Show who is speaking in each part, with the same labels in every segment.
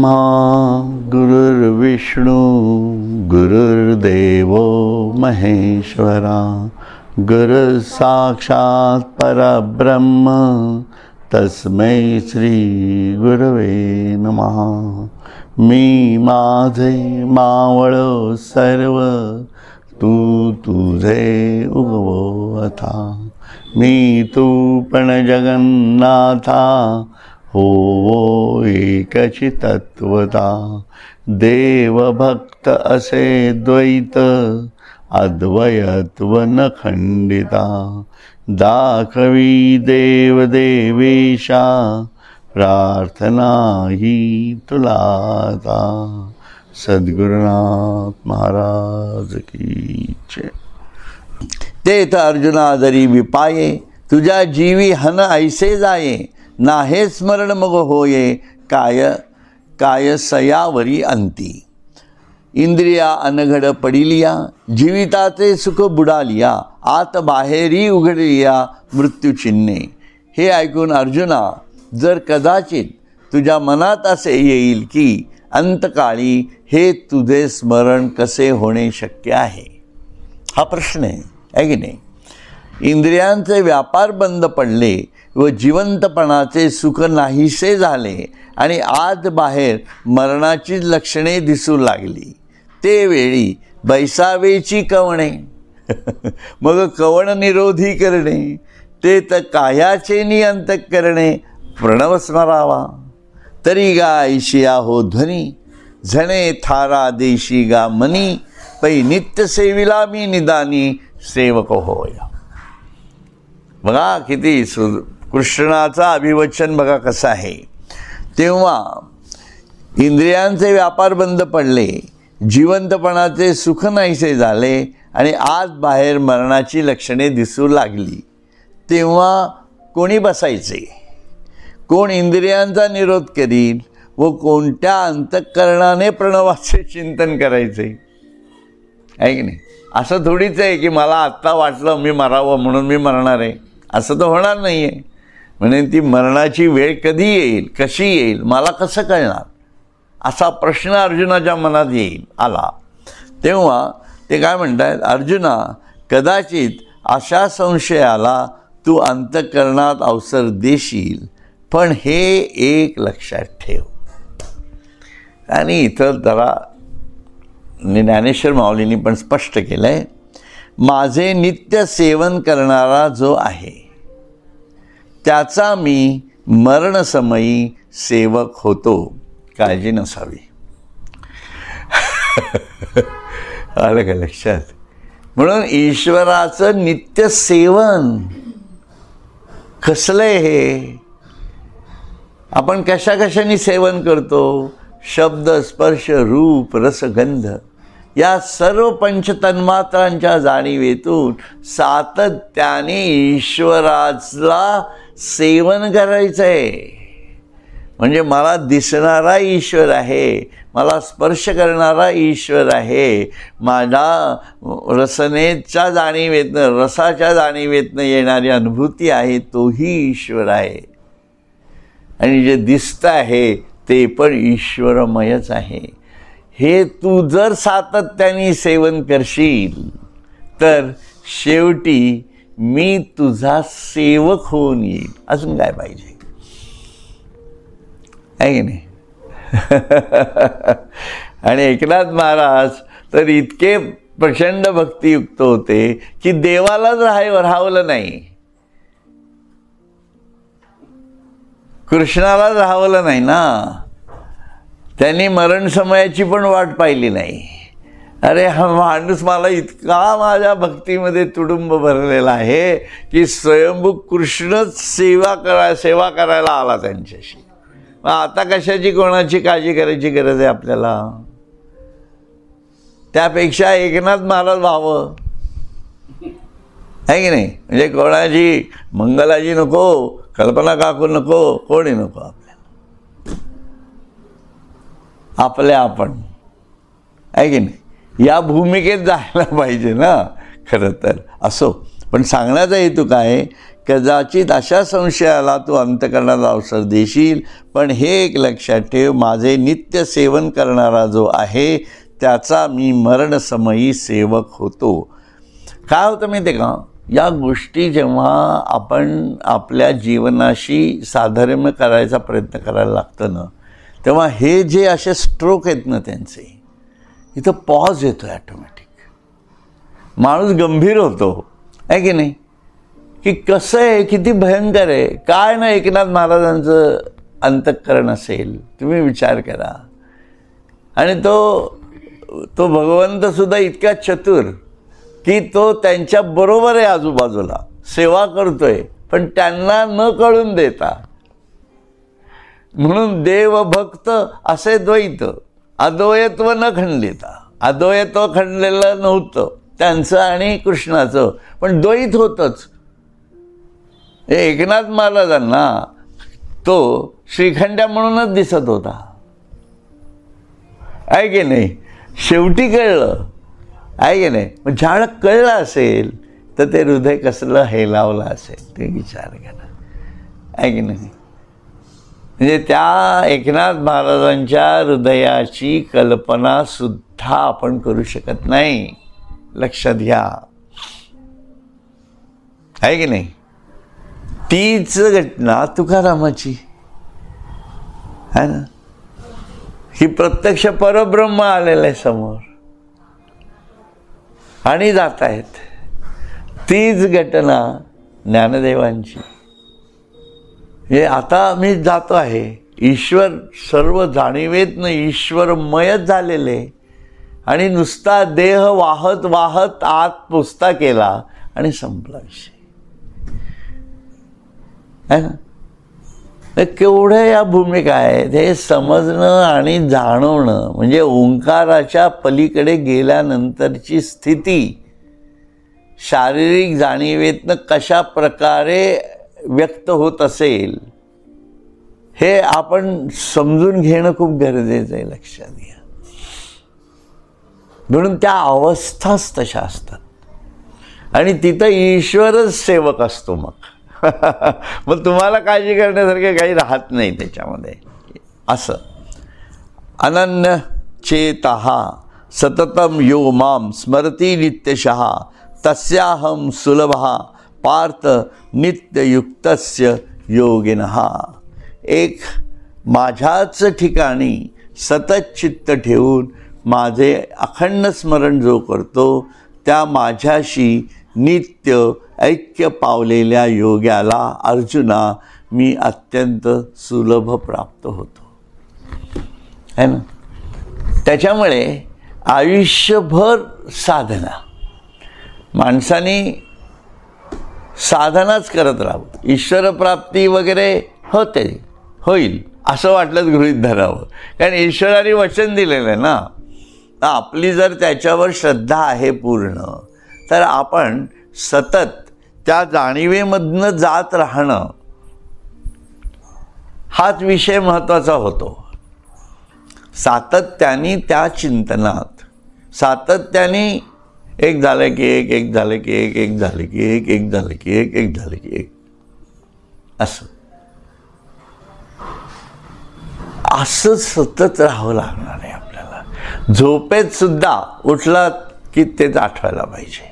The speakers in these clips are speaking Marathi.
Speaker 1: गुरुर्ब्रह्मा गुरुर्विष्णू गुरुर्देवो महेश्वरा गुरु साक्षात परब्रह्म तस्मै श्री गुरवे नमः। मी माझे मावळो सर्व तू तुझे उगवो अथा। मी तू पण जगन्नाथा होवो एकची तत्वता। देव भक्त असे द्वैत अद्वयत्व न खंडिता। दाखवी देव देवेशा प्रार्थना ही तुला आता। सद्गुरुनाथ महाराज की जय। तेथ अर्जुना जरी विपाये तुझ्या जीवी हन ऐसे जाये। नाहे स्मरण मग होये काय काय सयावरी अंती। इंद्रिया अनघड पडिलिया जीविताचे सुख बुडालिया। आत बाहेरी उघडलिया मृत्यू चिन्हे। हे ऐकून अर्जुना जर कदाचित तुझ्या मनात असे येईल की अंतकाळी हे तुझे स्मरण कसे होणे शक्य आहे। हा प्रश्न आहे की नाही। इंद्रियांचे व्यापार बंद पडले व जिवंतपणाचे सुख नाहीसे झाले आणि आत बाहेर मरणाची लक्षणे दिसू लागली। ते वेळी बैसावेची कवणे मग कवण निरोधी करणे। ते तर काह्याचे नियंत करणे प्रणव स्मरावा। तरी गा ऐशिया हो ध्वनी झणे थारा देशी गा मनी। पै नित्य सेविला मी निदानी सेवक होया। बघा किती कृष्णाचा अभिवचन बघा कसं आहे। तेव्हा इंद्रियांचे व्यापार बंद पडले जिवंतपणाचे सुख नाहीसे झाले आणि आत बाहेर मरणाची लक्षणे दिसू लागली। तेव्हा कोणी बसायचे, कोण इंद्रियांचा निरोध करील व कोणत्या अंतःकरणाने प्रणवाचे चिंतन करायचे आहे की नाही। असं थोडीच आहे की मला आत्ता वाटलं मी मरावं म्हणून मी मरणार आहे, असं तर होणार नाही आहे। म्हणजे ती मरणाची वेळ कधी येईल कशी येईल मला कसं कळणार असा प्रश्न अर्जुनाच्या मनात येईल आला। तेव्हा ते काय म्हणतात, अर्जुना कदाचित अशा संशयाला तू अंतःकरणात अवसर देशील, पण हे एक लक्षात ठेव। आणि इथं जरा ज्ञानेश्वर माऊलींनी पण स्पष्ट केलं आहे, माझे नित्य सेवन करणारा जो आहे त्याचा मी मरणसमयी सेवक होतो, काळजी नसावी। आलं का लक्षात। म्हणून ईश्वराचं नित्य सेवन कसलंय हे आपण कशा कशाने सेवन करतो। शब्द स्पर्श रूप रसगंध या सर्व पंचतन्मात्रांच्या जाणीवेतून सातत्याने ईश्वराला सेवन करायचं आहे। म्हणजे मला दिसणारा ईश्वर आहे, मला स्पर्श करणारा ईश्वर आहे, माझ्या रसनेच्या जाणीवेतनं रसाच्या जाणीवेतनं येणारी अनुभूती आहे तोही ईश्वर आहे। आणि जे दिसतं आहे ते पण ईश्वरमयच आहे। हे तू जर सातत्याने सेवन करशील तर शेवटी मी तुझा सेवक होऊन येईल। अजून काय पाहिजे आहे की नाही। आणि एकनाथ महाराज तर इतके प्रचंड भक्तियुक्त होते की देवालाच राहावलं नाही, कृष्णालाच राहावलं नाही ना। त्यांनी मरण समयाची पण वाट पाहिली नाही। अरे हा माणूस मला इतका माझ्या भक्तीमध्ये तुडुंब भरलेला आहे की स्वयंभू कृष्णच सेवा करायला आला त्यांच्याशी। मग आता कशाची कोणाची काळजी करायची गरज आहे आपल्याला। त्यापेक्षा एकनाथ महाराज व्हावं आहे की नाही। म्हणजे कोणाची मंगलाजी नको, कल्पना काकू नको, कोणी नको, आपल्या आपण आहे की नाही। या भूमिकेत जायला पाहिजे ना खरं तर। असो पण सांगण्याचा हेतू काय, कदाचित अशा संशयाला तू अंतःकरणाला अवसर देशील, पण हे एक लक्षात ठेव, माझे नित्य सेवन करणारा जो आहे त्याचा मी मरणसमयी सेवक होतो. काय होतं माहिती आहे का, या गोष्टी जेव्हा आपण आपल्या जीवनाशी साधर्म्य करायचा प्रयत्न करायला लागतं ना, तेव्हा हे जे असे स्ट्रोक आहेत ना त्यांचे, इथं पॉज येतो ॲटोमॅटिक, माणूस गंभीर होतो, आहे की नाही, की कसं आहे, किती भयंकर आहे. काय ना एकनाथ महाराजांचं अंतःकरण असेल, तुम्ही विचार करा. आणि तो भगवंतसुद्धा इतका चतुर की तो त्यांच्या बरोबर आहे, आजूबाजूला सेवा करतोय, पण त्यांना न कळून देता. म्हणून देव भक्त असे द्वैत, अद्वैत्व न खंडिता. अद्वैत्व खंडलेलं नव्हतं त्यांचं आणि कृष्णाचं, पण द्वैत होतंच. एकनाथ महाराजांना तो श्रीखंड्या म्हणूनच दिसत होता, आहे की नाही. शेवटी कळलं, आहे की नाही. मग ज्यावेळेला कळलं असेल तर ते हृदय कसलं हेलावलं असेल, ते विचार करा, आहे की नाही. म्हणजे त्या एकनाथ महाराजांच्या हृदयाची कल्पनासुद्धा आपण करू शकत नाही, लक्षात घ्या, आहे की नाही. तीच घटना तुकारामाची आहे ना, ही प्रत्यक्ष परब्रह्म आलेलं आहे समोर आणि जात आहेत. तीच घटना ज्ञानदेवांची. हे आता मी जातो आहे, ईश्वर सर्व जाणीवेतनं ईश्वरमयच झालेले आणि नुसता देह वाहत वाहत आत पुसता केला आणि संपला विषय, आहे ना. केवढ्या या भूमिका आहेत हे समजणं आणि जाणवणं, म्हणजे ओंकाराच्या पलीकडे गेल्यानंतरची स्थिती शारीरिक जाणीवेतनं कशा प्रकारे व्यक्त होत असेल हे आपण समजून घेणं खूप गरजेचं आहे, लक्षात घ्या. म्हणून त्या अवस्थाच तशा असतात आणि तिथं ईश्वरच सेवक असतो. मग तुम्हाला काळजी करण्यासारखं काही राहत नाही त्याच्यामध्ये. असं अनन्य चेतः सततम यो माम स्मरती नित्यशः तस्याहम सुलभः पार्थ नित्ययुक्तस्य योगिनः. एक माझ्याच ठिकाणी सतत चित्त ठेवून माझे अखंड स्मरण जो करतो त्या माझ्याशी नित्य ऐक्य पावलेल्या योग्याला अर्जुना मी अत्यंत सुलभ प्राप्त होतो, है ना. त्याच्यामुळे आयुष्यभर साधना, माणसाने साधनाच करत राहावं. ईश्वरप्राप्ती वगैरे होईल असं वाटलंच गृहीत धरावं, कारण ईश्वराने वचन दिलेलं आहे ना. आपली जर त्याच्यावर श्रद्धा आहे पूर्ण, तर आपण सतत त्या जाणीवेमधनं जात राहणं हाच विषय महत्त्वाचा होतो. सातत्याने त्या चिंतनात, सातत्याने एक झालं की एक, एक झालं की एक, एक झालं की एक, एक झालं की एक, एक झालं की एक, असं सतत राहावं लागणार आहे आपल्याला. झोपेत सुद्धा उठलात की तेच आठवायला पाहिजे.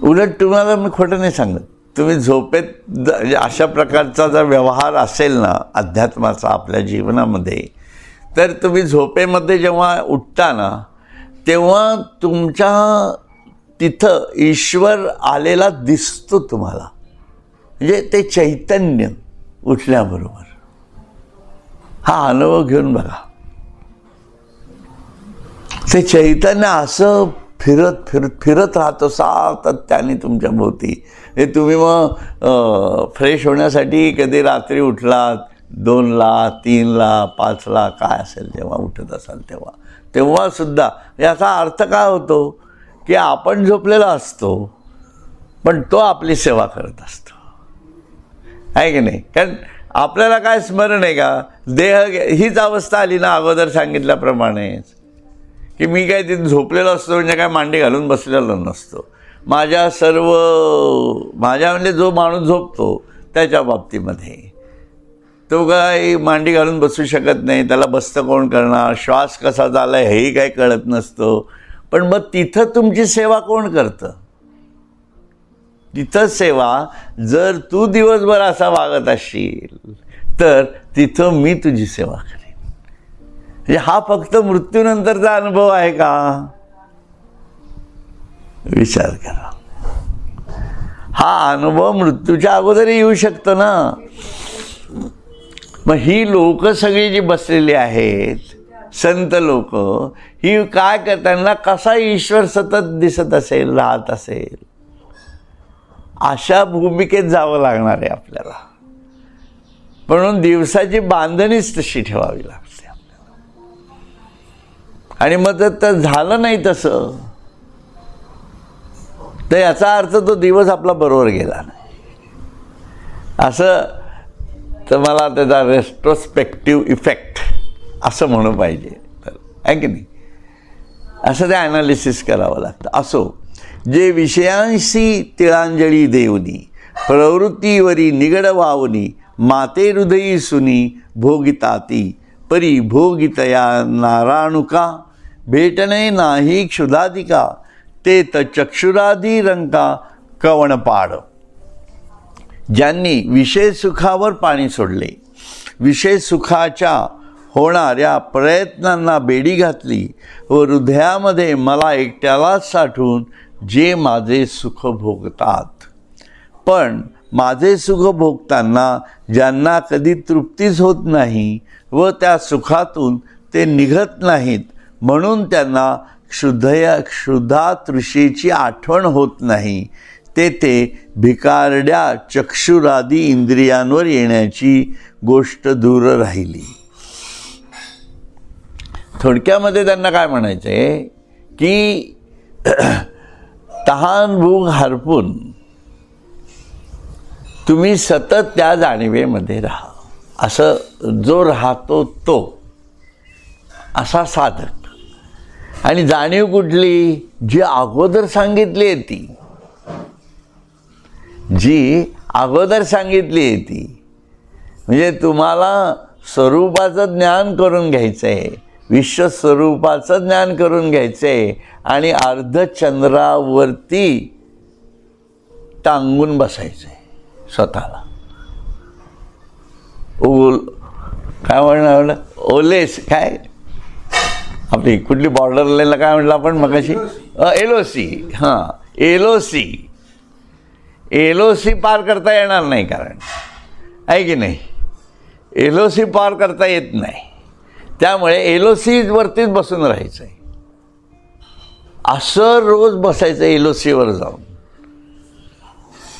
Speaker 1: उलट तुम्हाला मी खोटं नाही सांगत, तुम्ही झोपेत अशा प्रकारचा जर व्यवहार असेल ना अध्यात्माचा आपल्या जीवनामध्ये, तर तुम्ही झोपेमध्ये जेव्हा उठता ना तेव्हा तुमच्या तिथं ईश्वर आलेला दिसतो तुम्हाला. म्हणजे ते चैतन्य उठल्याबरोबर, हा अनुभव घेऊन बघा. ते चैतन्य असं फिरत फिरत फिरत राहतो सातत्याने तुमच्या भोवती. हे तुम्ही मग फ्रेश होण्यासाठी कधी रात्री उठलात 2ला, 3ला, 5ला काय असेल जेव्हा उठत असाल तेव्हा सुद्धा याचा अर्थ काय होतो की आपण झोपलेला असतो पण तो आपली सेवा करत असतो, आहे की नाही. कारण आपल्याला काय स्मरण आहे का, देह हीच अवस्था आली ना अगोदर सांगितल्याप्रमाणेच, की मी काय तिथे झोपलेलो असतो म्हणजे काय मांडी घालून बसलेलो नसतो. माझ्या म्हणजे जो माणूस झोपतो त्याच्या बाबतीमध्ये तो काही मांडी घालून बसू शकत नाही, त्याला बसतं कोण करणार, श्वास कसा झाला हेही काही कळत नसतो. पण मग तिथं तुमची सेवा कोण करतं? तिथं सेवा जर तू दिवसभर असा वागत असशील तर तिथं मी तुझी सेवा करेन. म्हणजे हा फक्त मृत्यूनंतरचा अनुभव आहे का? विचार करा. हा अनुभव मृत्यूच्या अगोदरही येऊ शकतो ना. मग ही लोक सगळी जी बसलेली आहेत, संत लोक, ही काय करताना कसा ईश्वर सतत दिसत असेल, राहत असेल, अशा भूमिकेत जावं लागणार आहे आपल्याला. म्हणून दिवसाची बांधणीच तशी ठेवावी लागते आपल्याला. आणि मग तर झालं नाही तसं तर याचा अर्थ तो दिवस आपला बरोबर गेला नाही असं. तर मला त्याचा रेट्रोस्पेक्टिव्ह इफेक्ट असं म्हणू पाहिजे, तर आहे की नाही, असं ते ॲनालिसिस करावं लागतं. असो, जे विषयांशी तिळांजली देवनी, प्रवृत्तीवरी निगड वावनी, माते हृदयी सुनी भोगिताती, परी भोगितया नाराणुका, भेटणे नाही क्षुधाधिका, ते चक्षुरादी रंका कवणपाड. ज्यांनी विषय सुखावर पाणी सोडले, विषय सुखाच्या होणाऱ्या प्रयत्नांना बेडी घातली व हृदयामध्ये मला एकट्यालाच साठवून जे माझे सुख भोगतात. पण माझे सुख भोगताना ज्यांना कधी तृप्तीच होत नाही व त्या सुखातून ते निघत नाहीत, म्हणून त्यांना क्षुधा तृषेची आठवण होत नाही, ते भिकारड्या चक्षुरादी इंद्रियांवर येण्याची गोष्ट दूर राहिली. थोडक्यामध्ये त्यांना काय म्हणायचंय की तहान भूक हरपून तुम्ही सतत त्या जाणीवेमध्ये राहा. असं जो राहतो तो असा साधक. आणि जाणीव कुठली? जी अगोदर सांगितली आहे ती, जी अगोदर सांगितली आहे ती. म्हणजे तुम्हाला स्वरूपाचं ज्ञान करून घ्यायचं आहे, विश्वस्वरूपाचं ज्ञान करून घ्यायचं आहे आणि अर्धचंद्रावरती टांगून बसायचं आहे स्वतःला. काय म्हणणार ओलेस काय आपली कुठली बॉर्डर लाईनला काय म्हटलं आपण मगाशी? एलओसी. हां, एलओसी पार करता येणार नाही, कारण आहे की नाही, एलओसी पार करता येत नाही. त्यामुळे एलओसीवरतीच बसून राहायचं आहे. असं रोज बसायचं एलओसीवर जाऊन.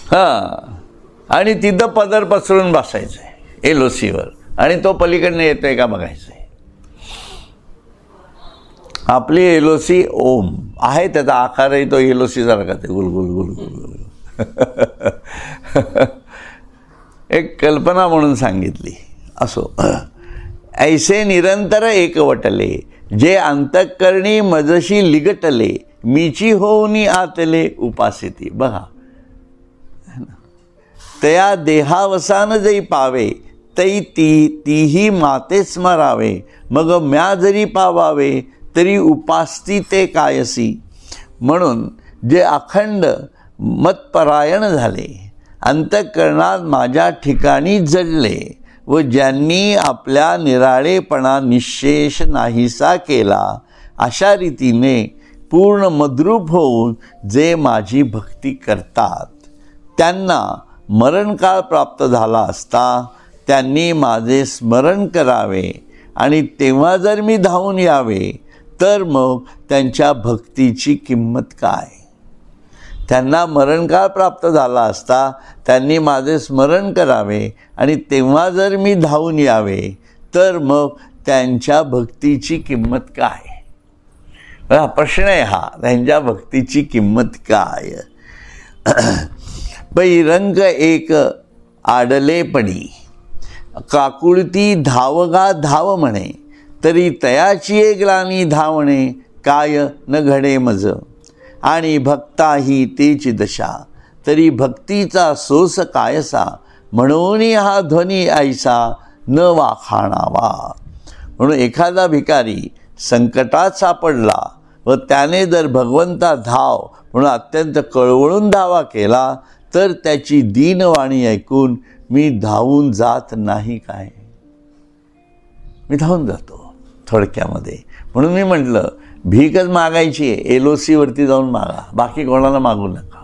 Speaker 1: हां, आणि तिथं पदर पसरून बसायचं आहे एलओसीवर, आणि तो पलीकडनं येतोय का बघायचं आहे. आपली एलओसी ओम आहे, त्याचा आकारही तो एलओसी सारखाच आहे, गुलगुल गुलगुल. एक कल्पना म्हणून सांगितली. असो, ऐसे निरंतर एकवटले, जे अंतःकरणी मजशी लिगटले, मीची होऊनी आतले उपासिती. बघा, तया देहावसान जई पावे, तई तीही माते स्मरावे, मग म्या जरी पावावे तरी उपासती ते कायसी. म्हणून जे अखंड मतपरायण झाले, अंतःकरणात माझ्या ठिकाणी जडले व ज्यांनी आपल्या निराळेपणा निःशेष नाहीसा केला, अशा रीतीने पूर्ण मद्रूप होऊन जे माझी भक्ती करतात, त्यांना मरणकाळ प्राप्त झाला असता त्यांनी माझे स्मरण करावे, आणि तेव्हा जर मी धावून यावे तर मग त्यांच्या भक्तीची किंमत काय. त्यांना मरणकाळ प्राप्त झाला असता त्यांनी माझे स्मरण करावे, आणि तेव्हा जर मी धावून यावे तर मग त्यांच्या भक्तीची किंमत काय. प्रश्न आहे हा, त्यांच्या भक्तीची किंमत काय. पैरंग एक आडलेपणी, काकुळती धावगा धाव म्हणे, तरी तयाची एक ग्लानी धावणे काय न घडे मज. आणि भक्ताही तेची दशा, तरी भक्तीचा सोस कायसा, म्हणून हा ध्वनी ऐसा न वाखाणावा. म्हणून एखादा भिकारी संकटात सापडला व त्याने जर भगवंता धाव म्हणून अत्यंत कळवळून धावा केला, तर त्याची दीनवाणी ऐकून मी धावून जात नाही काय? मी धावून जातो थोडक्यामध्ये. म्हणून मी म्हटलं भीकच मागायची आहे, LOC वरती जाऊन मागा, बाकी कोणाला मागू नका.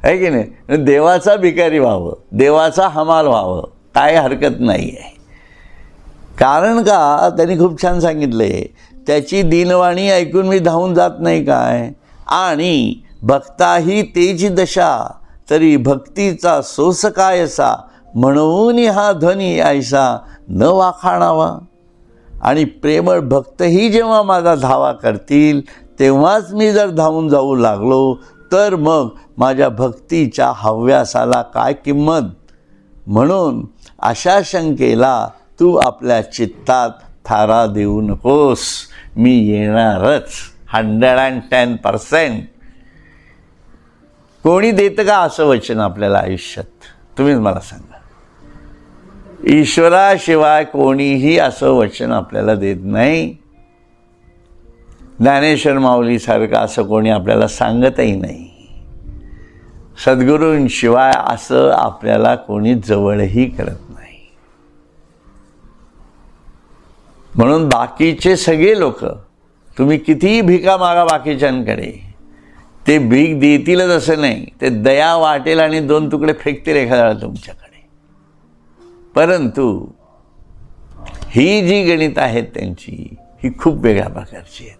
Speaker 1: आहे की नाही? देवाचा भिकारी व्हावं, देवाचा हमाल व्हावं, काय हरकत नाही आहे. कारण का त्यांनी खूप छान सांगितले, त्याची दीनवाणी ऐकून मी धावून जात नाही काय? आणि भक्ताही तेची दशा, तरी भक्तीचा सोस कायसा, म्हणून हा ध्वनी ऐसा न वाखाणावा. आणि प्रेमळ भक्तही जेव्हा माझा धावा करतील तेव्हाच मी जर धावून जाऊ लागलो, तर मग माझ्या भक्तीच्या हव्यासाला काय किंमत? म्हणून अशा शंकेला तू आपल्या चित्तात थारा देऊ नकोस. मी येणारच 110%. कोणी देतं का असं वचन आपल्याला आयुष्यात? तुम्हीच मला सांगा. ईश्वराशिवाय कोणीही असं वचन आपल्याला देत नाही. ज्ञानेश्वर माऊलीसारखं असं कोणी आपल्याला सांगतही नाही. सद्गुरूंशिवाय असं आपल्याला कोणी जवळही करत नाही. म्हणून बाकीचे सगळे लोक तुम्ही कितीही भिका मागा बाकीच्यांकडे, ते भीक देतीलच असं नाही. ते दया वाटेल आणि 2 तुकडे फेकतील एखाद्या तुमच्याकडे. परंतु ही जी गणित आहेत त्यांची, ही खूप वेगळ्या प्रकारची आहेत.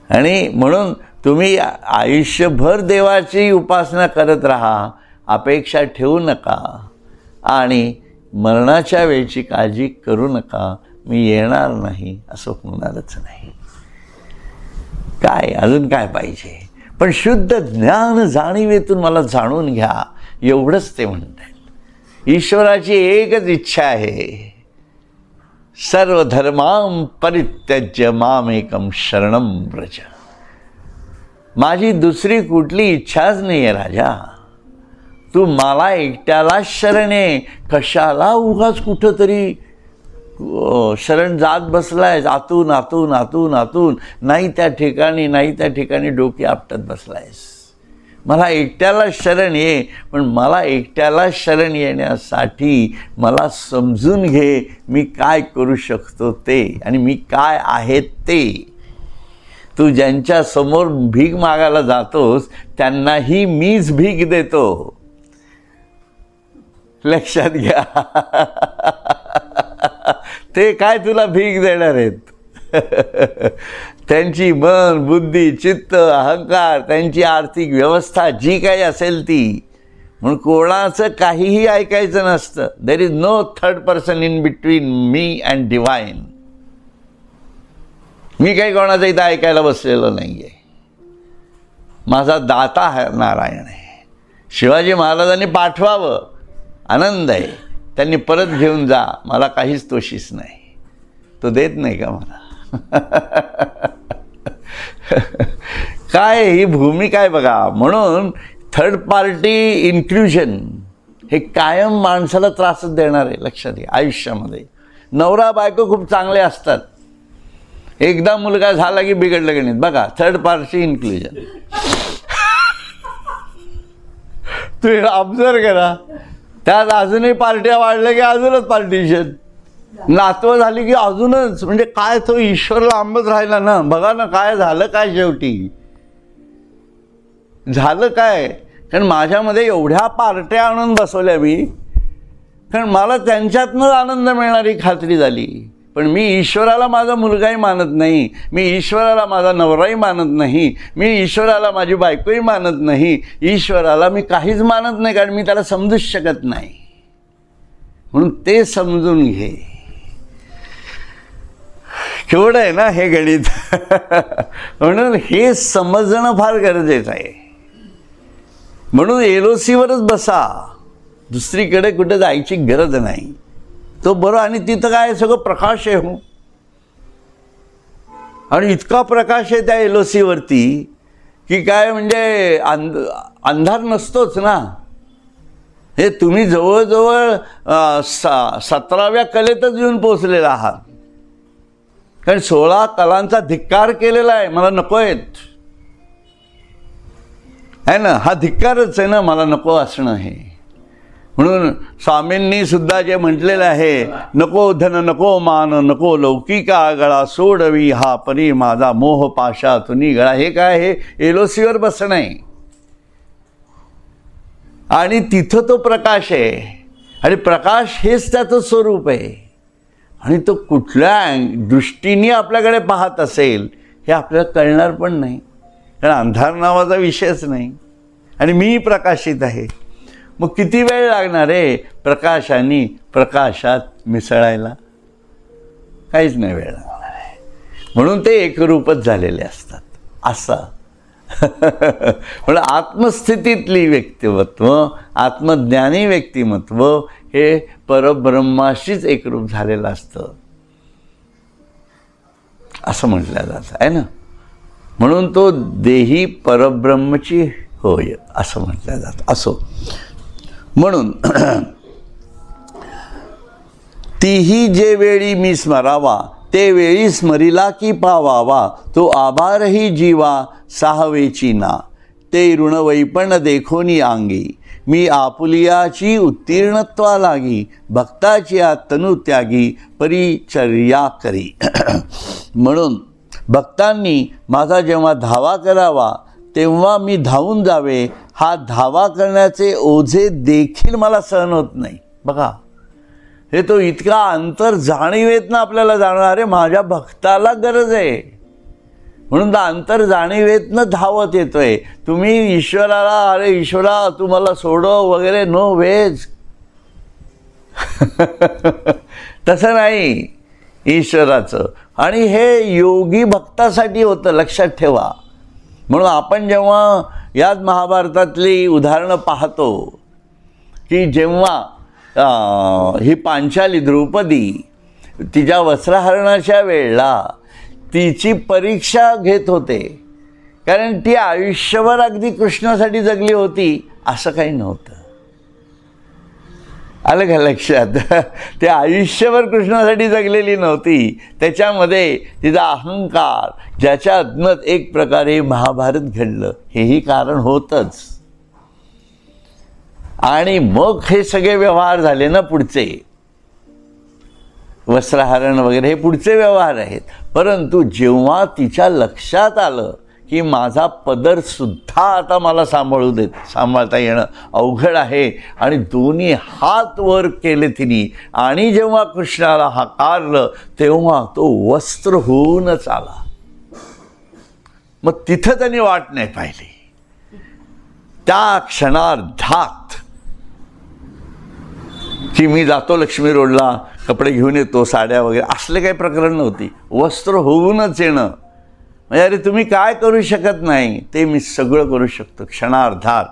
Speaker 1: आणि म्हणून तुम्ही आयुष्यभर देवाची उपासना करत राहा, अपेक्षा ठेवू नका आणि मरणाच्या वेळची काळजी करू नका. मी येणार नाही असं होणारच नाही. काय अजून काय पाहिजे? पण शुद्ध ज्ञान जाणीवेतून मला जाणून घ्या, एवढंच ते म्हणतात. ईश्वराची एकच इच्छा आहे, सर्व धर्मां परित्यज्य मामेकं शरणं व्रज. माझी दुसरी कुठली इच्छाच नाही आहे राजा. तू मला एकट्यालाच शरण आहे. कशाला उगाच कुठं तरी शरण जात बसलाय, आतून आतून आतून आतून, नाही त्या ठिकाणी डोकी आपटत बसलायस. मला एकट्याला शरण ये. पण मला एकट्याला शरण येण्यासाठी मला समजून घे मी काय करू शकतो ते, आणि मी काय आहे ते. तू ज्यांच्या समोर भीक मागायला जातोस त्यांनाही मीच भीक देतो. लक्षात घ्या. ते काय तुला भीक देणार आहेत? त्यांची मन, बुद्धी, चित्त, अहंकार, त्यांची आर्थिक व्यवस्था जी काही असेल ती. म्हणून कोणाचं काहीही ऐकायचं नसतं. There is no third person in between me and divine. मी काही कोणाचं इथं ऐकायला बसलेलो नाही आहे. माझा दाता आहे नारायण आहे. शिवाजी महाराजांनी पाठवावं, आनंद आहे. त्यांनी परत घेऊन जा, मला काहीच तोशीच नाही. तो देत नाही का मला? काय ही भूमिका आहे बघा. म्हणून थर्ड पार्टी इन्क्ल्युजन हे कायम माणसाला त्रासच देणार आहे. लक्षात घ्या. आयुष्यामध्ये नवरा बायको खूप चांगले असतात, एकदा मुलगा झाला की बिघडलं गणित. बघा थर्ड पार्टी इन्क्ल्युजन. तुम्ही ऑब्झर्व करा. त्यात अजूनही पार्ट्या वाढल्या की अजूनच पार्टिशन. नातवं झाली की अजूनच. म्हणजे काय तो ईश्वर लांबच राहिला ना. बघा ना काय झालं, काय शेवटी झालं काय. कारण माझ्यामध्ये एवढ्या पार्ट्या आणून बसवल्या मी, कारण मला त्यांच्यातनंच आनंद मिळणारी खात्री झाली. पण मी ईश्वराला माझा मुलगाही मानत नाही, मी ईश्वराला माझा नवराही मानत नाही, मी ईश्वराला माझी बायकोही मानत नाही, ईश्वराला मी काहीच मानत नाही, कारण मी त्याला समजूच शकत नाही. म्हणून ते समजून घे. केवढं आहे ना हे गणित. म्हणून हे समजणं फार गरजेचं आहे. म्हणून LOCवरच बसा, दुसरीकडे कुठे जायची गरज नाही. तो बरं. आणि तिथं काय सगळं प्रकाश आहे. हो आणि इतका प्रकाश आहे त्या LOC वरती की काय म्हणजे अंधार नसतोच ना. हे तुम्ही जवळजवळ 17व्या कलेतच येऊन पोहोचलेला आहात. कारण 16 कलांचा धिक्कार केलेला आहे, मला नको आहेत आहे ना. हा धिक्कारच आहे ना, मला नको असणं हे. म्हणून स्वामींनी सुद्धा जे म्हटलेलं आहे, नको धन नको मान नको लौकिका गळा सोडवी हा परी माझा मोह पाशा तुनी गळा. हे काय, हे LOC वर बसणं आहे. आणि तिथं तो प्रकाश आहे आणि प्रकाश हेच त्याचं स्वरूप आहे. आणि तो कुठल्या दृष्टीने आपल्याकडे पाहत असेल हे आपल्याला कळणार पण नाही, कारण अंधार नावाचा विषयच नाही आणि मी प्रकाशित आहे. मग किती वेळ लागणार आहे प्रकाशाने प्रकाशात मिसळायला? काहीच नाही वेळ लागणार आहे. म्हणून ते एकरूपच झालेले असतात असं. पण आत्मस्थितीतली व्यक्तिमत्व, आत्मज्ञानी व्यक्तिमत्व हे परब्रह्माशीच एकरूप झालेलं असतं असं म्हटलं जातं आहे ना. म्हणून तो देही परब्रह्मची होय असं म्हटलं जातं. असो, म्हणून तीही जे वेळी मी स्मरावा ते वेळी स्मरिला की पावावा, तो आभारही जीवा साहवेची ना, ते ऋण वैपण देखोनी अंगी, मी आपुलियाची उत्तीर्णत्वा लागी, भक्ताची तनु त्यागी परिचर्या करी. म्हणून भक्तांनी माझा जेव्हा धावा करावा तेव्हा मी धावून जावे, हा धावा करण्याचे ओझे देखील मला सहन होत नाही. बघा, हे तो इतका अंतर जाणीवेत ना आपल्याला जाणवणार आहे, माझ्या भक्ताला गरज आहे म्हणून अंतर जाणीवेतनं धावत येतोय. तुम्ही ईश्वराला, अरे ईश्वरा तू मला सोडव वगैरे, नो वेज. तसं नाही ईश्वराचं. आणि हे योगी भक्तासाठी होतं, लक्षात ठेवा. म्हणून आपण जेव्हा याच महाभारतातली उदाहरणं पाहतो की जेव्हा ही पांचाली द्रौपदी तिच्या वस्त्रहरणाच्या वेळेला तिची परीक्षा घेत होते, कारण ती आयुष्यभर अगदी कृष्णासाठी जगली होती असं काही नव्हतं. आलं का लक्षात? ते आयुष्यभर कृष्णासाठी जगलेली नव्हती. त्याच्यामध्ये तिचा अहंकार, ज्याच्यातनं एक प्रकारे महाभारत घडलं, हेही कारण होतंच. आणि मग हे सगळे व्यवहार झाले ना पुढचे, वस्त्रहरण वगैरे हे पुढचे व्यवहार आहेत. परंतु जेव्हा तिच्या लक्षात आलं की माझा पदर सुद्धा आता मला सांभाळता येणं अवघड आहे, आणि दोन्ही हात वर केले तिने, आणि जेव्हा कृष्णाला हाकारलं तेव्हा तो वस्त्र होऊनच आला. मग तिथं त्यांनी वाट नाही पाहिली. त्या क्षणार्धात की मी जातो लक्ष्मी रोडला, कपडे घेऊन येतो, साड्या वगैरे, असले काही प्रकरण नव्हती. वस्त्र होऊनच येणं म्हणजे अरे तुम्ही काय करू शकत नाही ते मी सगळं करू शकतो क्षणार्धात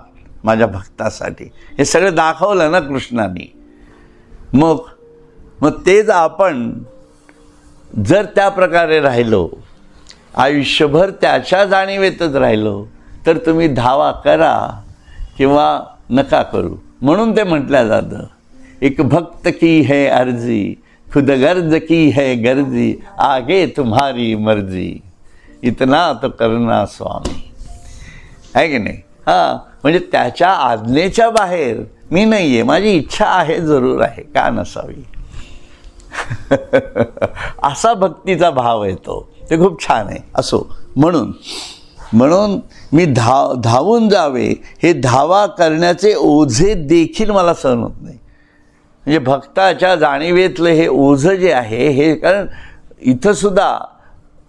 Speaker 1: माझ्या भक्तासाठी. हे सगळं दाखवलं ना कृष्णाने. मग तेच आपण जर त्या प्रकारे राहिलो, आयुष्यभर त्याच्या जाणीवेतच राहिलो, तर तुम्ही धावा करा किंवा नका करू. म्हणून ते म्हटलं जातं, एक भक्त की है अर्जी, खुद गर्ज की है गर्जी, आगे तुम्हारी मर्जी, इतना तो करना स्वामी. आहे की नाही? हां, म्हणजे त्याच्या आज्ञेच्या बाहेर मी नाही आहे, माझी इच्छा आहे, जरूर आहे, का नसावी. असा भक्तीचा भाव येतो, ते खूप छान आहे. असो, म्हणून मी धावून जावे, हे धावा करण्याचे ओझे देखील मला सहन होत नाही. म्हणजे भक्ताच्या जाणीवेतलं हे ओझं जे आहे हे, कारण इथं सुद्धा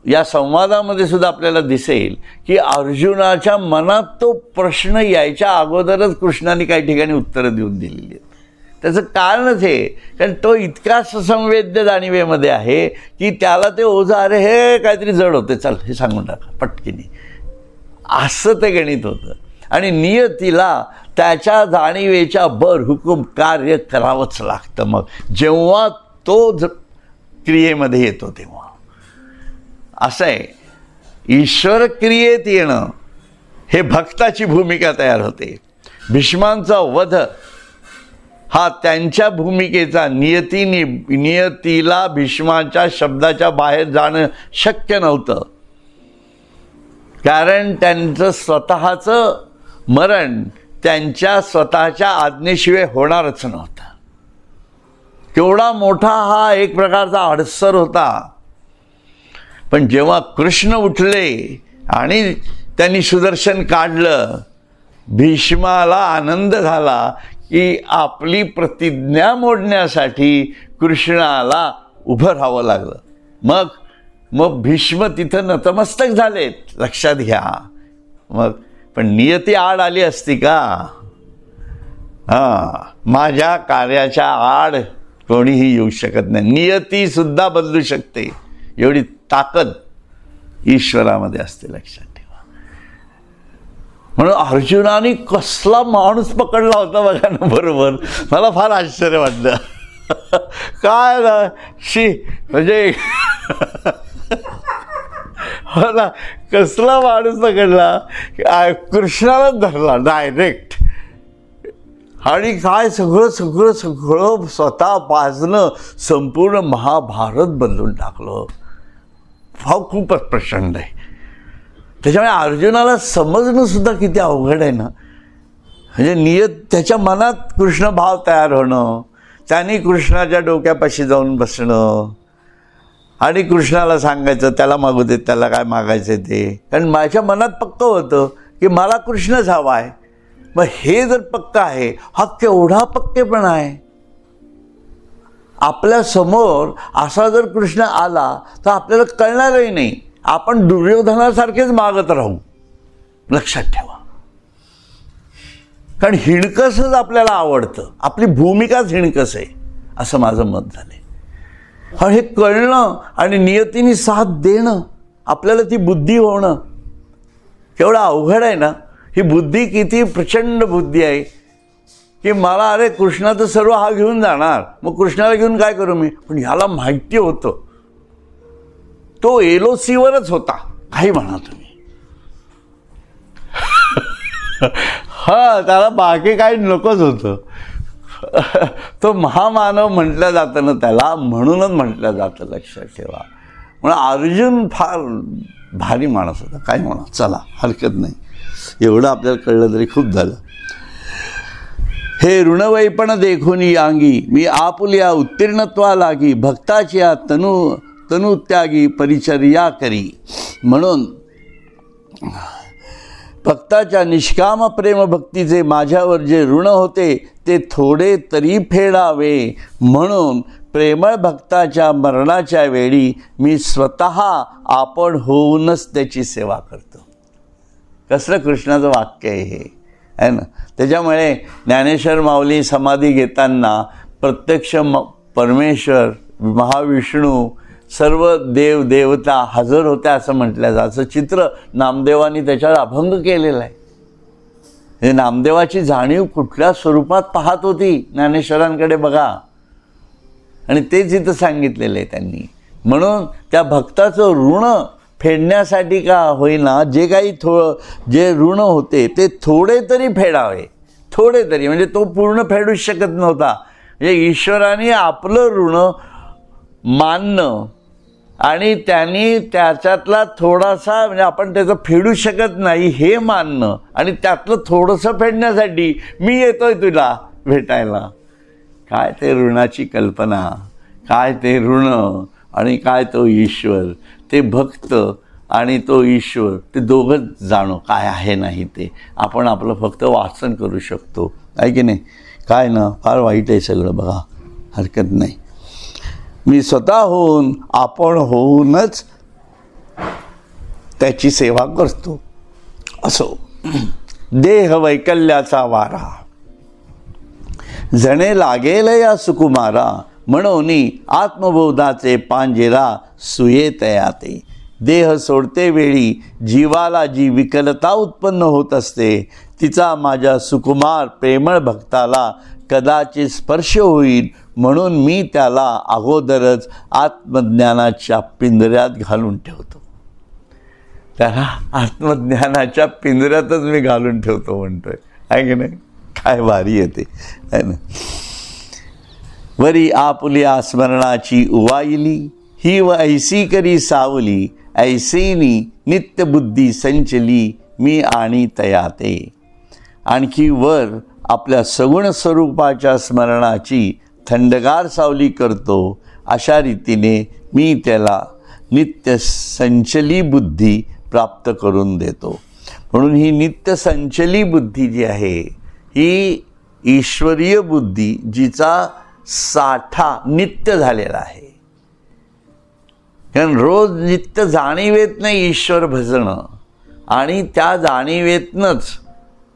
Speaker 1: या संवादामध्ये सुद्धा आपल्याला दिसेल की अर्जुनाच्या मनात तो प्रश्न यायच्या अगोदरच कृष्णाने काही ठिकाणी उत्तरं देऊन दिलेली आहेत. त्याचं कारणच हे, कारण तो इतका ससंवेद्य जाणीवेमध्ये आहे की त्याला ते ओझं, अरे हे काहीतरी जड होते, चल हे सांगून टाका पटकीने, असं ते गणित होतं. आणि नियतीला त्याच्या जाणीवेच्या हुकूम कार्य करावंच लागतं. मग जेव्हा तो क्रियेमध्ये येतो तेव्हा असं आहे. ईश्वर क्रियेत येणं हे भक्ताची भूमिका तयार होते. भीष्मांचा वध हा त्यांच्या भूमिकेचा नियतीला भीष्माच्या शब्दाच्या बाहेर जाणं शक्य नव्हतं. कारण त्यांचं स्वतःचं मरण त्यांच्या स्वतःच्या आज्ञेशिवाय होणारच नव्हतं. केवढा मोठा हा एक प्रकारचा अडसर होता. पण जेव्हा कृष्ण उठले आणि त्यांनी सुदर्शन काढलं, भीष्माला आनंद झाला की आपली प्रतिज्ञा मोडण्यासाठी कृष्णाला उभं राहावं लागलं. मग भीष्म तिथं नतमस्तक झालेत, लक्षात घ्या. मग पण नियती आड आली असती का? माझ्या कार्याच्या आड कोणीही येऊ शकत नाही. नियती सुद्धा बदलू शकते, एवढी ताकद ईश्वरामध्ये असते, लक्षात ठेवा. म्हणून अर्जुनाने कसला माणूस पकडला होता बघा ना. बरोबर, मला फार आश्चर्य वाटलं. काय ना म्हणजे मला कसला माणूस पकडला, कृष्णालाच धरला डायरेक्ट. आणि काय सगळं सगळं सगळं स्वतः पाजणं, संपूर्ण महाभारत बदलून टाकलं. भाव खूपच प्रचंड आहे. त्याच्यामुळे अर्जुनाला समजणं सुद्धा किती अवघड आहे ना. म्हणजे त्याच्या मनात कृष्ण भाव तयार होणं, त्यांनी कृष्णाच्या डोक्यापाशी जाऊन बसणं आणि कृष्णाला सांगायचं त्याला मागू दे, त्याला काय मागायचं ते. कारण माझ्या मनात पक्क होतं की मला कृष्णच हवा आहे. मग हे जर पक्क आहे, हा केवढा पक्केपणा आहे. आपल्या समोर असा जर कृष्ण आला तर आपल्याला कळणारही नाही, आपण दुर्योधनासारखेच मागत राहू, लक्षात ठेवा. कारण हिणकसच आपल्याला आवडतं, आपली भूमिकाच हिणकस आहे, असं माझं मत झालंय. आणि हे कळणं आणि नियतीने साथ देणं, आपल्याला ती बुद्धी होणं केवढं अवघड आहे ना. ही बुद्धी किती प्रचंड बुद्धी आहे की मला अरे कृष्णाचं सर्व हा घेऊन जाणार, मग कृष्णाला घेऊन काय करू मी. पण ह्याला माहिती होतं तो एलओसीवरच होता, काही म्हणा तुम्ही. त्याला बाकी काही नकोच होतं. तो महामानव म्हटलं जातं ना त्याला, म्हणूनच म्हटलं जातं, लक्षात ठेवा. म्हणून अर्जुन फार भारी माणूस होता, काय म्हणा. चला, हरकत नाही, एवढं आपल्याला कळलं तरी खूप झालं. हे ऋणवैपण देखून अंगी मी आपुल्या उत्तीर्णत्वा लागी भक्ताची तनुत्यागी परिचर्या करी. म्हणून भक्ताच्या निष्काम प्रेम भक्तीचे माझ्यावर जे ऋण होते ते थोडे तरी फेडावे म्हणून प्रेमळ भक्ताच्या मरणाच्या वेळी मी स्वतः आपण होऊनच त्याची सेवा करतो. कसलं कृष्णाचं वाक्य आहे हे, आहे ना. त्याच्यामुळे ज्ञानेश्वर माऊली समाधी घेताना प्रत्यक्ष परमेश्वर, महाविष्णू, सर्व देव देवता हजर होत्या असं म्हटलं जातं. चित्र नामदेवानी त्याच्यावर अभंग केलेला आहे. हे नामदेवाची जाणीव कुठल्या स्वरूपात पाहत होती ज्ञानेश्वरांकडे बघा, आणि तेच इथं सांगितलेलं आहे त्यांनी. म्हणून त्या भक्ताचं ऋण फेडण्यासाठी का होईना जे काही जे ऋण होते ते थोडे तरी फेडावे. थोडे तरी म्हणजे तो पूर्ण फेडूच शकत नव्हता. म्हणजे ईश्वराने आपलं ऋण मानणं आणि त्यांनी त्याच्यातला थोडासा, म्हणजे आपण त्याचं फेडू शकत नाही हे मानणं, आणि त्यातलं थोडंसं फेडण्यासाठी मी येतोय तुला भेटायला. काय ते ऋणाची कल्पना, काय ते ऋण आणि काय तो ईश्वर. ते भक्त आणि तो ईश्वर ते दोघंच जाणो काय आहे नाही ते. आपण आपलं फक्त वाचन करू शकतो, आहे की नाही. काय ना, फार वाईट आहे सगळं बघा, हरकत नाही. मी स्वतः होऊन आपण होऊनच त्याची सेवा करतो. असो देह वैकल्याचा वारा जणे लागेल या सुकुमारा म्हणून आत्मबोधाचे पांजेरा सुये तयाते. देह सोडते वेळी जीवाला जी विकलता उत्पन्न होत असते तिचा माझ्या सुकुमार प्रेमळ भक्ताला कदाचित स्पर्श होईल म्हणून मी त्याला अगोदरच आत्मज्ञानाच्या पिंजऱ्यात घालून ठेवतो. त्याला आत्मज्ञानाच्या पिंजऱ्यातच मी घालून ठेवतो म्हणतोय, आहे की नाही? काय भारी येते, आहे ना. वरी आपुल्या स्मरणाची उवाईली, ही व ऐसी करी सावली, ऐसेनी नित्य बुद्धी संचली, मी आणि तयाते. आणखी वर आपल्या सगुण स्वरूपाच्या स्मरणाची थंडगार सावली करतो, अशा रीतीने मी त्याला नित्य संचली बुद्धी प्राप्त करून देतो. म्हणून ही नित्य संचली बुद्धी जी आहे, ही ईश्वरीय बुद्धी जिचा साठा नित्य झालेला आहे. कारण रोज नित्य जाणीवेत नाही ईश्वर भजणं, आणि त्या जाणीवेतनंच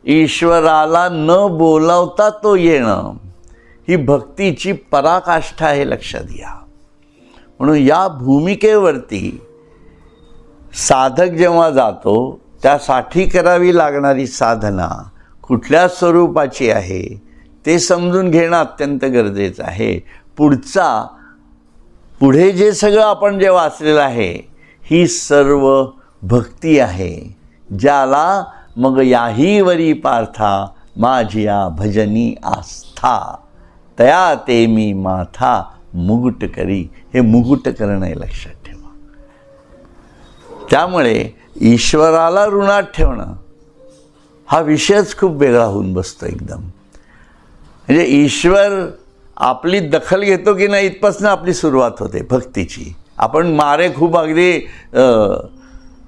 Speaker 1: ईश्वराला न बोलावता तो येणं, ही भक्तीची पराकाष्ठा आहे, लक्षात घ्या. म्हणून या भूमिकेवरती साधक जेव्हा जातो, त्यासाठी करावी लागणारी साधना कुठल्या स्वरूपाची आहे ते समजून घेणं अत्यंत गरजेचं आहे. पुढे जे सगळं आपण जे वाचलेलं आहे, ही सर्व भक्ती आहे, ज्याला मग याही वरी पार्था माझिया भजनी आस्था, तया ते मी माथा मुकुट करी. हे मुकुट करणं आहे, लक्षात ठेवा. त्यामुळे ईश्वराला ऋणात ठेवणं हा विषयच खूप वेगळा होऊन बसतो एकदम. म्हणजे ईश्वर आपली दखल घेतो की नाही, इथपासून आपली सुरुवात होते भक्तीची. आपण मारे खूप अगदी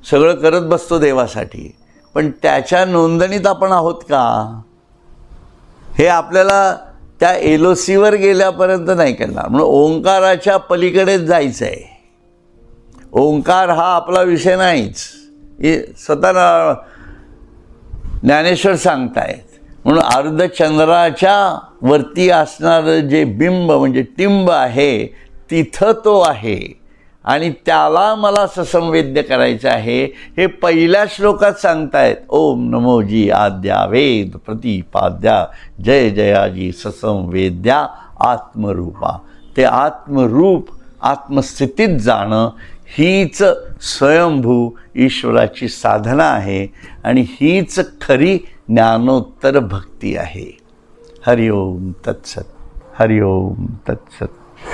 Speaker 1: सगळं करत बसतो देवासाठी, पण त्याच्या नोंदणीत आपण आहोत का, हे आपल्याला त्या एलोसीवर गेल्यापर्यंत नाही करणार. म्हणून ओंकाराच्या पलीकडेच जायचं आहे. ओंकार हा आपला विषय नाहीच, हे स्वतः ज्ञानेश्वर सांगतायत. म्हणून अर्धचंद्राच्या वरती असणारं जे बिंब म्हणजे टिंब आहे, तिथं तो आहे, आणि त्याला मला ससंवेद्य करायचं आहे, हे पहिल्या श्लोकात सांगतायत. ओम नमोजी आद्या वेद प्रतिपाद्या, जय जयाजी ससंवेद्या आत्मरूपा. ते आत्मरूप आत्मस्थितीत जाणं हीच स्वयंभू ईश्वराची साधना आहे, आणि हीच खरी ज्ञानोत्तर भक्ती आहे. हरिओम तत्सत, हरिओम तत्सत,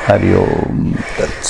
Speaker 1: हरिओम तत्सत.